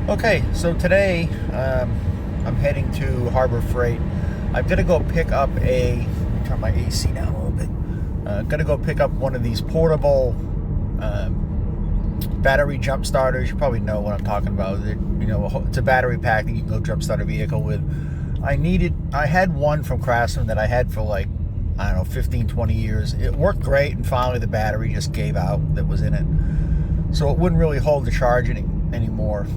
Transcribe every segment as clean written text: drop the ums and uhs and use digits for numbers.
Okay, so today I'm heading to Harbor Freight. I'm gonna go pick up turn my AC down a little bit. Gonna go pick up one of these portable battery jump starters. You probably know what I'm talking about. It's a battery pack that you can go jump start a vehicle with. I had one from Craftsman that I had for like, I don't know, 15, 20 years. It worked great, and finally the battery just gave out that was in it. So it wouldn't really hold the charge anymore.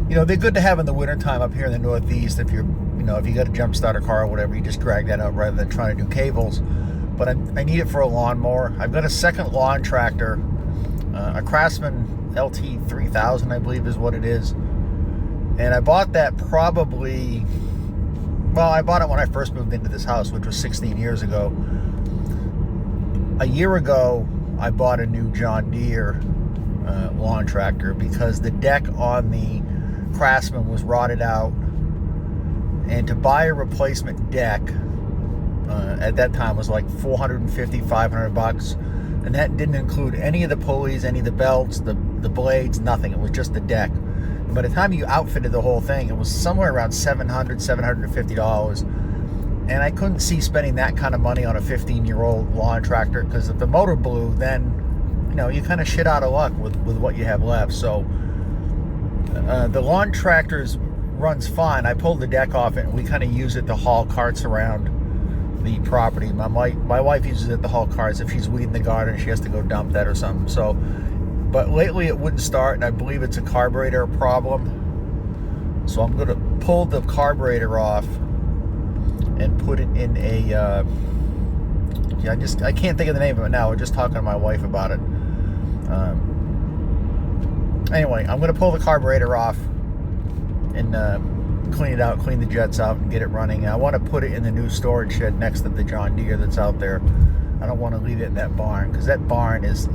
They're good to have in the wintertime up here in the Northeast. If you got a jump starter car or whatever, you just drag that out rather than trying to do cables. But I need it for a lawnmower. I've got a second lawn tractor, a Craftsman LT 3000, I believe is what it is. And I bought that I bought it when I first moved into this house, which was 16 years ago. A year ago, I bought a new John Deere lawn tractor because the deck on the Craftsman was rotted out, and to buy a replacement deck at that time was like $450, $500, and that didn't include any of the pulleys, any of the belts, the blades, nothing. It was just the deck. And by the time you outfitted the whole thing, it was somewhere around $700, $750, and I couldn't see spending that kind of money on a 15-year-old lawn tractor, because if the motor blew, then you kind of shit out of luck with what you have left. So the lawn tractors runs fine. I pulled the deck off it, and we kind of use it to haul carts around the property. My wife uses it to haul carts. If she's weeding the garden, she has to go dump that or something. So, but lately it wouldn't start, and I believe it's a carburetor problem. So I'm going to pull the carburetor off and put it in a I can't think of the name of it now. We're just talking to my wife about it. Anyway, I'm going to pull the carburetor off and clean it out, clean the jets out, and get it running. I want to put it in the new storage shed next to the John Deere that's out there. I don't want to leave it in that barn, because that barn it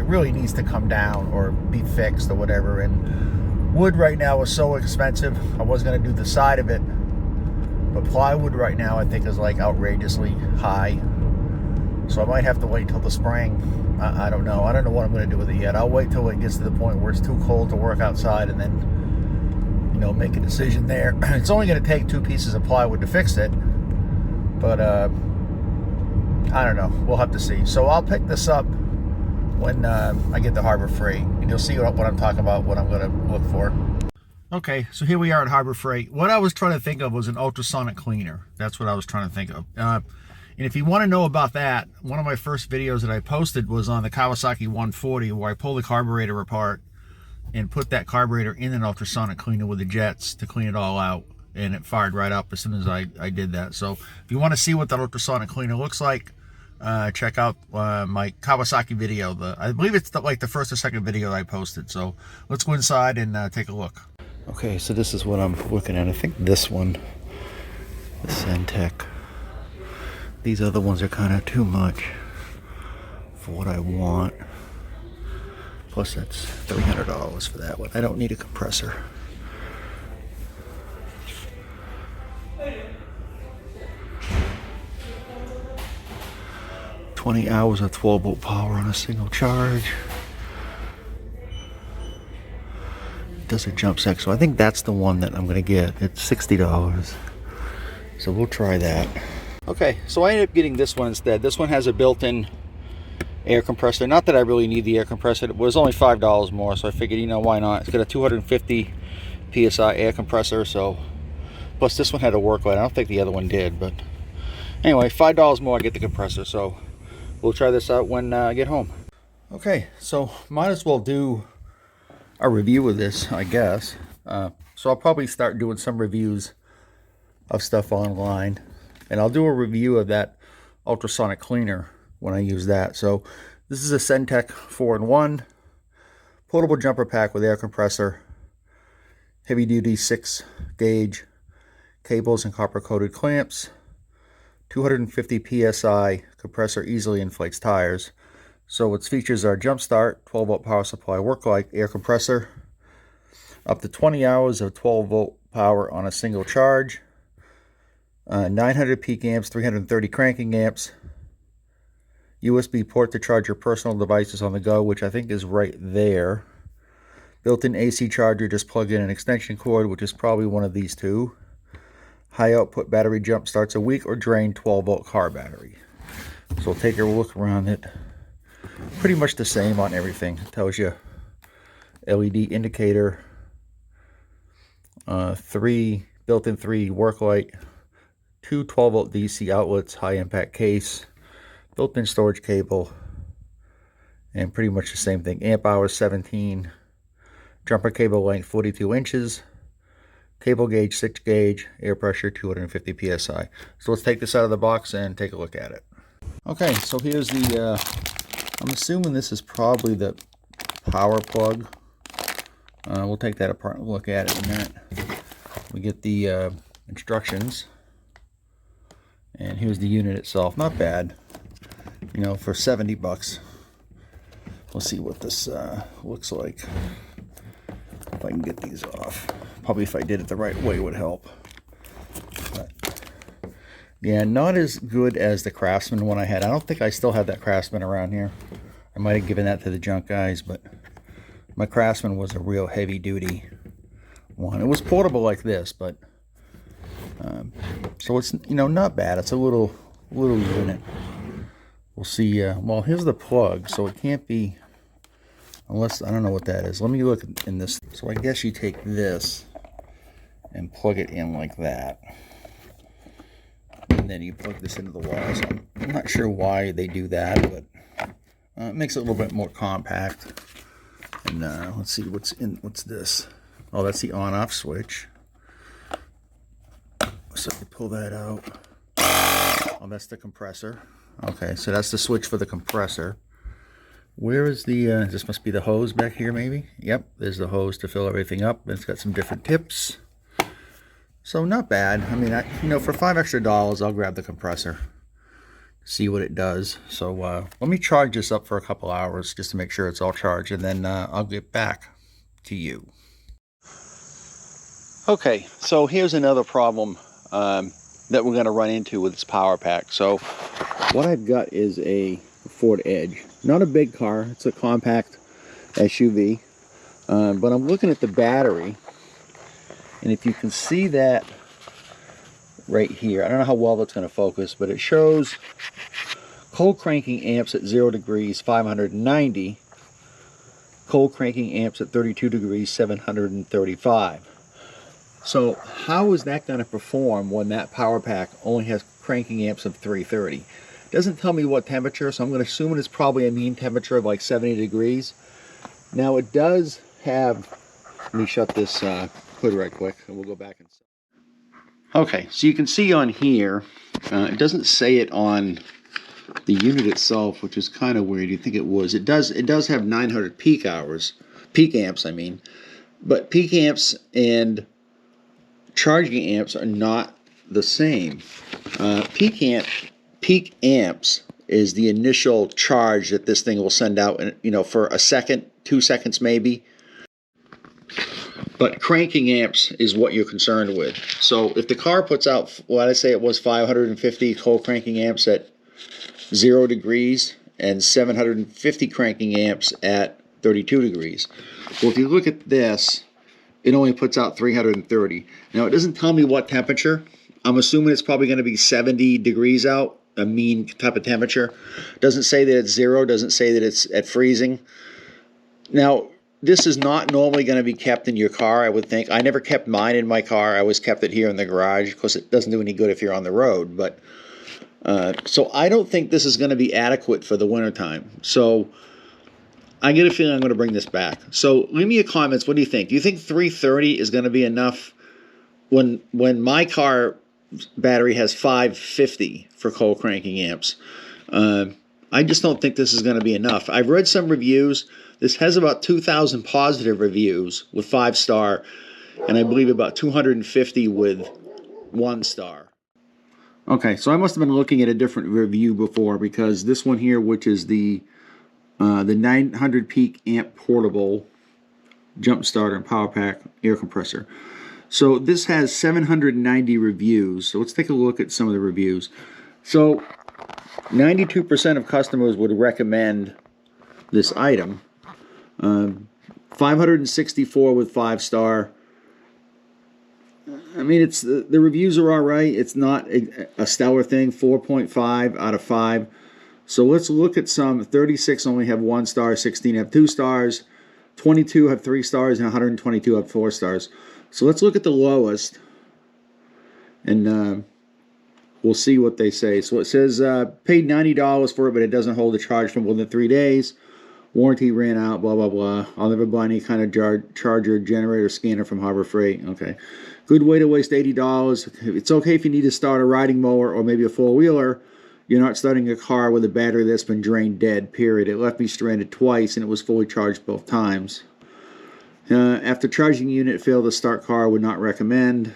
really needs to come down or be fixed or whatever. And wood right now is so expensive. I was going to do the side of it, but plywood right now I think is like outrageously high. So I might have to wait till the spring. I don't know. I don't know what I'm going to do with it yet. I'll wait till it gets to the point where it's too cold to work outside, and then make a decision there. It's only going to take 2 pieces of plywood to fix it, but I don't know. We'll have to see. So I'll pick this up when I get to Harbor Freight, and you'll see what I'm talking about, what I'm going to look for. Okay, so here we are at Harbor Freight. What I was trying to think of was an ultrasonic cleaner. That's what I was trying to think of. And if you want to know about that, one of my first videos that I posted was on the Kawasaki 140, where I pulled the carburetor apart and put that carburetor in an ultrasonic cleaner with the jets to clean it all out, and it fired right up as soon as I did that. So if you want to see what that ultrasonic cleaner looks like, check out my Kawasaki video. I believe it's like the first or second video that I posted. So let's go inside and take a look. Okay, so this is what I'm looking at. I think this one, the Cen-Tech. These other ones are kind of too much for what I want. Plus that's $300 for that one. I don't need a compressor. $20 hours of 12-volt power on a single charge. It does a jump sec, so I think that's the one that I'm going to get. It's $60. So we'll try that. Okay, so I ended up getting this one instead. This one has a built-in air compressor. Not that I really need the air compressor. It was only $5 more, so I figured, why not? It's got a 250 PSI air compressor, so plus this one had a work light. I don't think the other one did, but anyway, $5 more, I get the compressor. So we'll try this out when I get home. Okay, so might as well do a review of this, I guess. So I'll probably start doing some reviews of stuff online, and I'll do a review of that ultrasonic cleaner when I use that. So this is a Cen-Tech 4-in-1 portable jumper pack with air compressor, heavy duty 6-gauge cables and copper coated clamps, 250 psi compressor, easily inflates tires. So its features are jump start, 12-volt power supply, work light, air compressor, up to 20 hours of 12-volt power on a single charge, 900 peak amps, 330 cranking amps, USB port to charge your personal devices on the go, which I think is right there. Built-in AC charger, just plug in an extension cord, which is probably one of these two. High output battery jump starts a weak or drained 12-volt car battery. So we'll take a look around it. Pretty much the same on everything. It tells you LED indicator, built-in 3 work light, 2 12-volt DC outlets, high impact case, built-in storage cable, and pretty much the same thing. Amp hours 17, jumper cable length 42 inches, cable gauge 6 gauge, air pressure 250 psi. So let's take this out of the box and take a look at it. Okay, so here's the, I'm assuming this is probably the power plug. We'll take that apart and look at it in a minute. We get the instructions, and here's the unit itself. Not bad, you know, for 70 bucks. We'll see what this looks like. If I can get these off. Probably if I did it the right way would help. But, yeah, not as good as the Craftsman one I had. I don't think I still have that Craftsman around here. I might have given that to the junk guys, but my Craftsman was a real heavy duty one. It was portable like this, but so it's, you know, not bad. It's a little unit. We'll see. Well, here's the plug, so it can't be, unless, I don't know what that is. Let me look in this. So I guess you take this and plug it in like that, and then you plug this into the wall. So I'm not sure why they do that, but it makes it a little bit more compact. And let's see what's this. Oh, that's the on-off switch. So you pull that out. Oh, that's the compressor. Okay, so that's the switch for the compressor. Where is the, this must be the hose back here maybe? Yep, there's the hose to fill everything up. It's got some different tips. So not bad. I mean, you know, for $5 extra, I'll grab the compressor. See what it does. So let me charge this up for a couple hours just to make sure it's all charged, and then I'll get back to you. Okay, so here's another problem that we're going to run into with this power pack. So what I've got is a Ford Edge. Not a big car, it's a compact SUV, but I'm looking at the battery, and if you can see that right here, I don't know how well that's going to focus, but it shows cold cranking amps at 0 degrees 590, cold cranking amps at 32 degrees 735. So how is that going to perform when that power pack only has cranking amps of 330? It doesn't tell me what temperature, so I'm going to assume it's probably a mean temperature of like 70 degrees. Now it does have, let me shut this hood right quick and we'll go back and... Okay, so you can see on here, it doesn't say it on the unit itself, which is kind of weird. You'd think it was. It does have 900 peak amps, I mean. But peak amps and charging amps are not the same. Peak amps is the initial charge that this thing will send out, you know, for a second, 2 seconds maybe. But cranking amps is what you're concerned with. So if the car puts out, what I say it was 550 cold cranking amps at 0 degrees and 750 cranking amps at 32 degrees. Well, if you look at this, it only puts out 330. Now, it doesn't tell me what temperature. I'm assuming it's probably going to be 70 degrees out, a mean type of temperature. Doesn't say that it's 0, doesn't say that it's at freezing. Now, this is not normally going to be kept in your car, I would think. I never kept mine in my car. I always kept it here in the garage because it doesn't do any good if you're on the road. But so I don't think this is going to be adequate for the wintertime. So I get a feeling I'm going to bring this back. So leave me your comments. What do you think? Do you think 330 is going to be enough when my car battery has 550 for cold cranking amps? I just don't think this is going to be enough. I've read some reviews. This has about 2,000 positive reviews with 5-star, and I believe about 250 with 1-star. Okay, so I must have been looking at a different review before, because this one here, which is the 900 peak amp portable jump starter and power pack air compressor. So this has 790 reviews. So let's take a look at some of the reviews. So 92% of customers would recommend this item. 564 with 5-star. I mean, it's the reviews are all right. It's not a stellar thing. 4.5 out of 5. So let's look at some. 36 only have 1 star, 16 have 2 stars, 22 have 3 stars, and 122 have 4 stars. So let's look at the lowest, and we'll see what they say. So it says, paid $90 for it, but it doesn't hold a charge for more than 3 days. Warranty ran out, blah, blah, blah. I'll never buy any kind of charger, generator, scanner from Harbor Freight. Okay. Good way to waste $80. It's okay if you need to start a riding mower or maybe a four-wheeler. You're not starting a car with a battery that's been drained dead, period. It left me stranded twice, and it was fully charged both times. After charging unit failed to start car, would not recommend.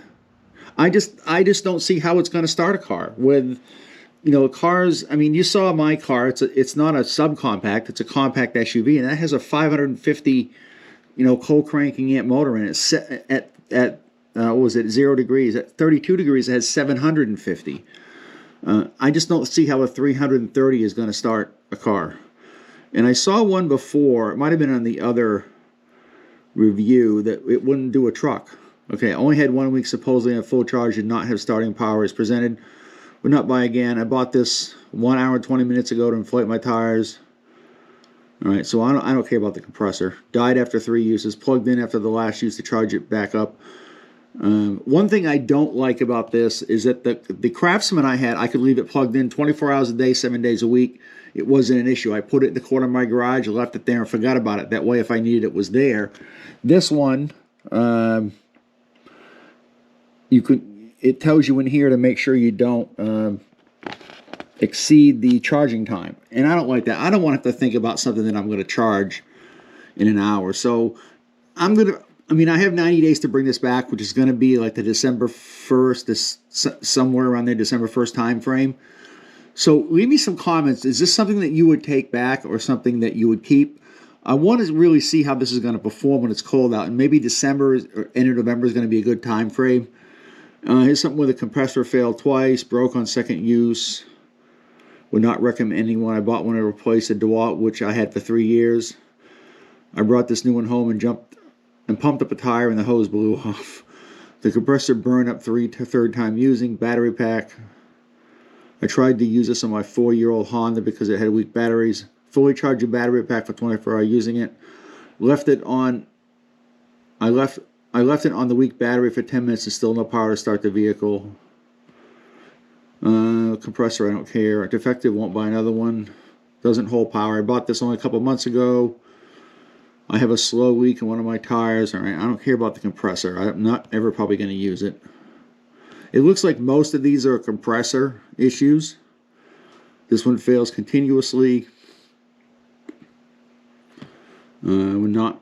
I just don't see how it's going to start a car with, you know, cars. I mean, you saw my car. It's not a subcompact. It's a compact SUV, and that has a 550, you know, cold cranking amp motor in it. It's set at what was it, 0 degrees. At 32 degrees, it has 750. I just don't see how a 330 is going to start a car. And I saw one before. It might have been on the other review that it wouldn't do a truck. Okay, I only had 1 week supposedly on full charge, did not have starting power as presented. Would not buy again. I bought this 1 hour and 20 minutes ago to inflate my tires. All right, so I don't care about the compressor. Died after 3 uses. Plugged in after the last use to charge it back up. One thing I don't like about this is that the Craftsman I had, I could leave it plugged in 24 hours a day, 7 days a week. It wasn't an issue. I put it in the corner of my garage, left it there, and forgot about it. That way, if I needed it, was there. This one, it tells you in here to make sure you don't exceed the charging time. And I don't like that. I don't want to have to think about something that I'm going to charge in an hour. So I have 90 days to bring this back, which is going to be like the December 1st, somewhere around there, December 1st time frame. So leave me some comments. Is this something that you would take back or something that you would keep? I want to really see how this is going to perform when it's cold out. And maybe December or end of November is going to be a good time frame. Here's something where the compressor failed twice, broke on second use. Would not recommend anyone. I bought one to replace a DeWalt, which I had for 3 years. I brought this new one home and pumped up a tire, and the hose blew off. The compressor burned up third time using. Battery pack. I tried to use this on my 4-year-old Honda because it had weak batteries. Fully charged the battery pack for 24 hours using it. Left it on. I left it on the weak battery for 10 minutes and still no power to start the vehicle. Compressor, I don't care. Defective, won't buy another one. Doesn't hold power. I bought this only a couple months ago. I have a slow leak in one of my tires. All right, I don't care about the compressor. I'm not ever probably going to use it. It looks like most of these are compressor issues. This one fails continuously. Not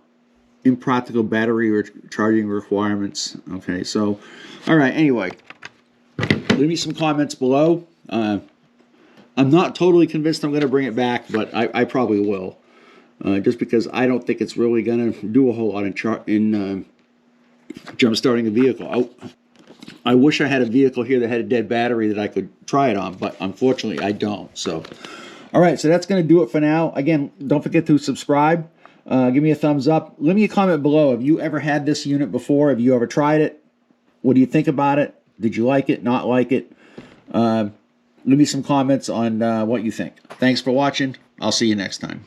impractical battery or charging requirements. Okay, so, all right, anyway. Leave me some comments below. I'm not totally convinced I'm going to bring it back, but I probably will. Just because I don't think it's really going to do a whole lot in jump starting a vehicle. I wish I had a vehicle here that had a dead battery that I could try it on, but unfortunately I don't. So, all right, so that's going to do it for now. Again, don't forget to subscribe. Give me a thumbs up. Leave me a comment below. Have you ever had this unit before? Have you ever tried it? What do you think about it? Did you like it? Not like it? Leave me some comments on what you think. Thanks for watching. I'll see you next time.